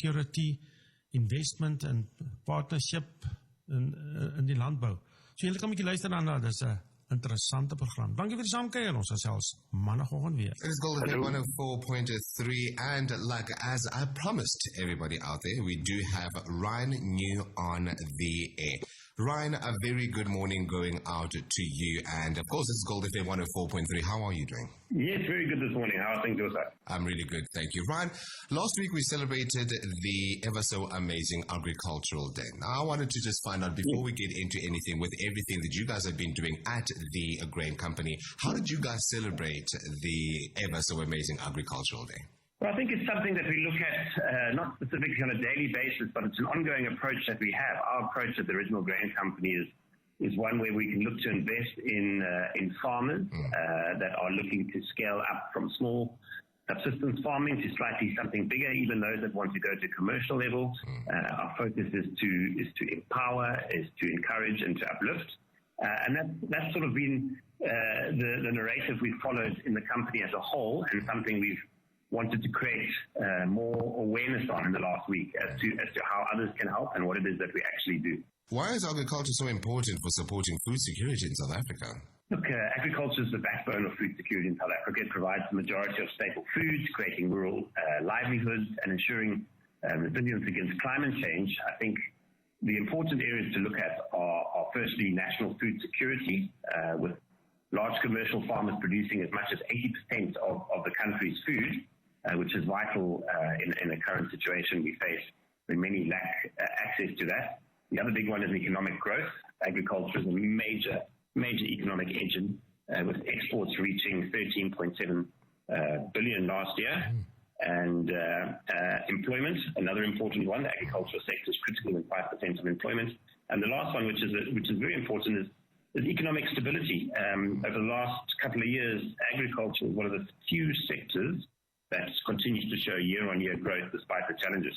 security, investment en partnership in die landbou. So julle kan 'n bietjie luister daarna, dis 'n interessante program. Dankie vir die saamkuier, ons gesels maandagooggend weer. It is GoldFM 104.3, and like as I promised everybody out there, we do have Ryan New on the air. Ryan, a very good morning going out to you, and of course it's GoldFM 104.3. How are you doing? Yes, very good this morning. How are things your side? I'm really good, thank you. Ryan, last week we celebrated the ever so amazing Agricultural Day. Now I wanted to just find out, before we get into anything, with everything that you guys have been doing at the grain company, how did you guys celebrate the ever so amazing Agricultural Day? Well, I think it's something that we look at not specifically on a daily basis, but it's an ongoing approach that we have. Our approach at the Original Grain Company is one where we can look to invest in farmers that are looking to scale up from small subsistence farming to slightly something bigger, even those that want to go to commercial level. Our focus is to empower, is to encourage and to uplift. And that's sort of been the narrative we've followed in the company as a whole, and something we've wanted to create more awareness on in the last week as to how others can help and what it is that we actually do. Why is agriculture so important for supporting food security in South Africa? Look, agriculture is the backbone of food security in South Africa. It provides the majority of staple foods, creating rural livelihoods and ensuring resilience against climate change. I think the important areas to look at are firstly national food security, with large commercial farmers producing as much as 80% of the country's food, which is vital in the current situation we face, where many lack access to that. The other big one is economic growth. Agriculture is a major economic engine, with exports reaching 13.7 billion last year. And employment, another important one. The agricultural sector is critical in 5% of employment. And the last one, which is very important, is economic stability. Over the last couple of years, agriculture is one of the few sectors that continues to show year-on-year growth despite the challenges.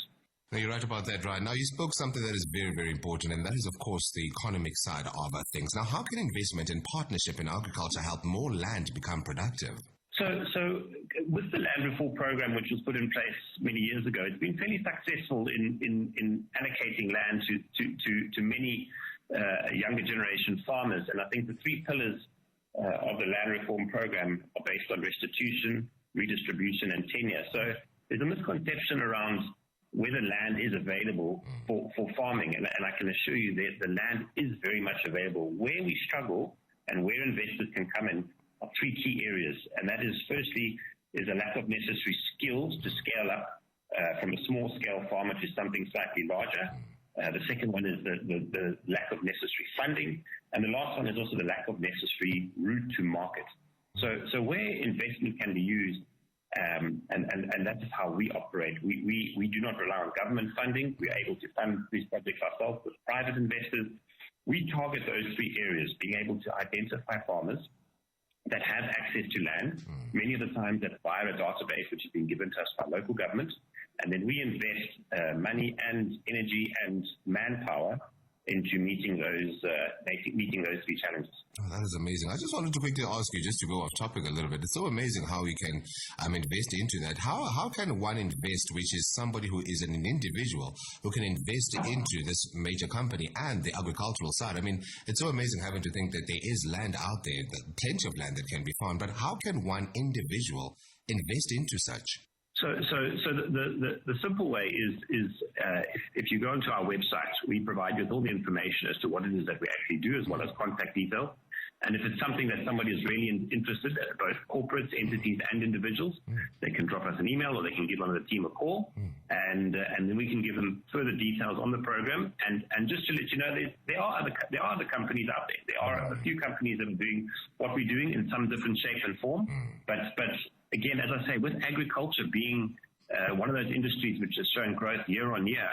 Now, you're right about that, Ryan. Now, you spoke something that is very, very important, and that is, of course, the economic side of things. Now, how can investment and partnership in agriculture help more land become productive? So with the land reform program, which was put in place many years ago, it's been fairly successful in allocating land to many younger generation farmers. And I think the three pillars of the land reform program are based on restitution, redistribution, and tenure. So there's a misconception around whether land is available for farming. And I can assure you that the land is very much available. Where we struggle and where investors can come in are three key areas. And that is, firstly, is a lack of necessary skills to scale up from a small scale farmer to something slightly larger. The second one is the lack of necessary funding. And the last one is also the lack of necessary route to market. So where investment can be used, and that is how we operate. We do not rely on government funding. We are able to fund these projects ourselves with private investors. We target those three areas, being able to identify farmers that have access to land, many of the times that's via a database which has been given to us by local government. And then we invest money and energy and manpower into meeting those three challenges. Oh, that is amazing. I just wanted to quickly ask you, just to go off topic a little bit. It's so amazing how you can invest into that. How can one invest, which is somebody who is an individual who can invest into this major company and the agricultural side? I mean, it's so amazing having to think that there is land out there, plenty of land that can be found. But how can one individual invest into such? So the simple way is if you go onto our website, we provide you with all the information as to what it is that we actually do, as well as contact details. And if it's something that somebody is really interested in, both corporates, entities, and individuals, they can drop us an email or they can give one of the team a call, and then we can give them further details on the program. And just to let you know, there are other companies out there. There are a few companies that are doing what we're doing in some different shape and form. But again, as I say, with agriculture being one of those industries which is showing growth year on year,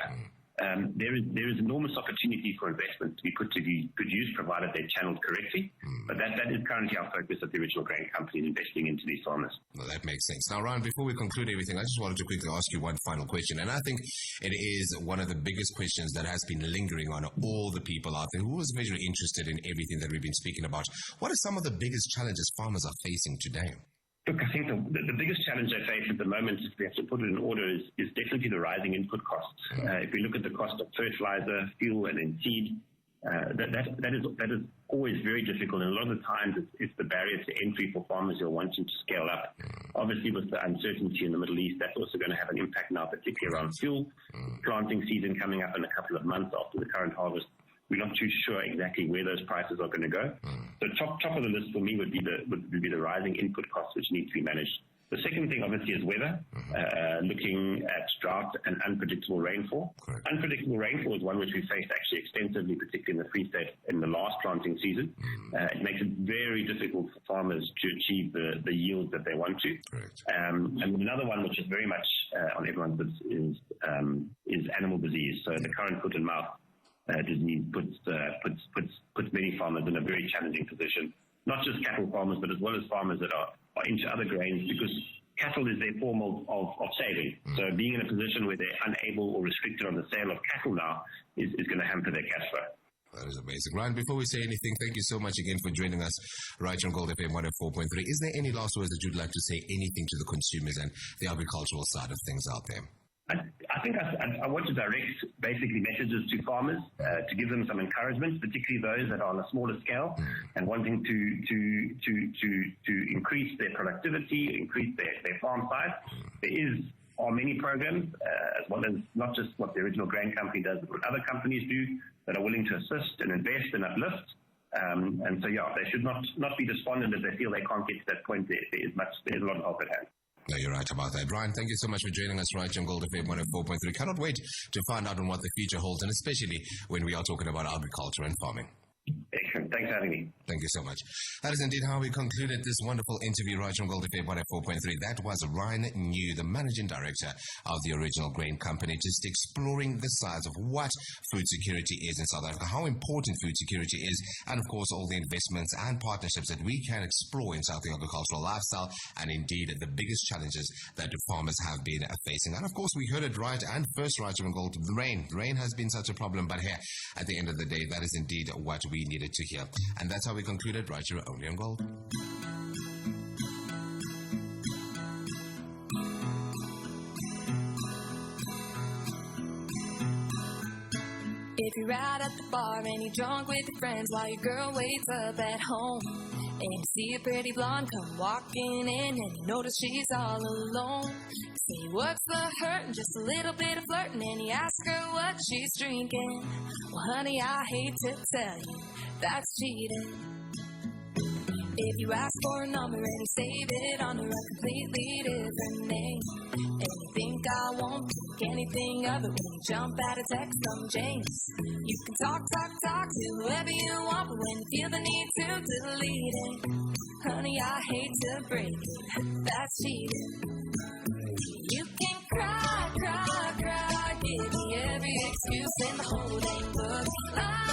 there is enormous opportunity for investment to be put to good use, provided they're channeled correctly. But that is currently our focus at the Original Grain Company, investing into these farmers. Well, that makes sense. Now, Ryan, before we conclude everything, I just wanted to quickly ask you one final question. And I think it is one of the biggest questions that has been lingering on all the people out there who is very interested in everything that we've been speaking about. What are some of the biggest challenges farmers are facing today? Look, I think the biggest challenge they face at the moment, if we have to put it in order, is definitely the rising input costs. If we look at the cost of fertilizer, fuel, and then seed, that is always very difficult, and a lot of the times it's the barrier to entry for farmers who are wanting to scale up. Obviously, with the uncertainty in the Middle East, that's also going to have an impact now, particularly around fuel. Planting season coming up in a couple of months after the current harvest. We're not too sure exactly where those prices are going to go. So top of the list for me would be the rising input costs, which need to be managed. The second thing, obviously, is weather, looking at drought and unpredictable rainfall. Correct. Unpredictable rainfall is one which we faced actually extensively, particularly in the Free State in the last planting season. It makes it very difficult for farmers to achieve the yields that they want to. Correct. And another one which is very much on everyone's lips is animal disease. So the current foot and mouth disease puts many farmers in a very challenging position. Not just cattle farmers, but as well as farmers that are into other grains, because cattle is their form of saving. So being in a position where they're unable or restricted on the sale of cattle now is going to hamper their cash flow. That is amazing. Ryan, before we say anything, thank you so much again for joining us right on GoldFM 104.3. Is there any last words that you'd like to say, anything to the consumers and the agricultural side of things out there? I think I want to direct basically messages to farmers to give them some encouragement, particularly those that are on a smaller scale and wanting to increase their productivity, increase their farm size. There are many programs, as well as not just what the original grain company does, but what other companies do that are willing to assist and invest and uplift. And so, they should not be despondent if they feel they can't get to that point. There's a lot of help at hand. No, you're right about that. Ryan, thank you so much for joining us right on GoldFM 104.3. Cannot wait to find out on what the future holds, and especially when we are talking about agriculture and farming. Excellent. Thanks for having me. Thank you so much. That is indeed how we concluded this wonderful interview right on GoldFM 104.3. That was Ryan New, the Managing Director of the Original Grain Company, just exploring the sides of what food security is in South Africa, how important food security is, and of course all the investments and partnerships that we can explore inside the agricultural lifestyle, and indeed the biggest challenges that the farmers have been facing. And of course we heard it right and first right on Gold. The rain has been such a problem, but here at the end of the day, that is indeed what we needed to hear. And that's how we concluded right here only on Gold. If you're out at the bar and you're drunk with your friends while your girl waits up at home, and you see a pretty blonde come walking in and you notice she's all alone, you say, what's the hurt? And just a little bit of flirting, and you ask her what she's drinking. Well, honey, I hate to tell you, that's cheating. If you ask for a number and you save it under a completely different name, and you think I won't think anything of it when you jump out a text from James, you can talk to whoever you want, but when you feel the need to delete it, honey, I hate to break it, that's cheating. You can cry, give me every excuse in the whole dang book.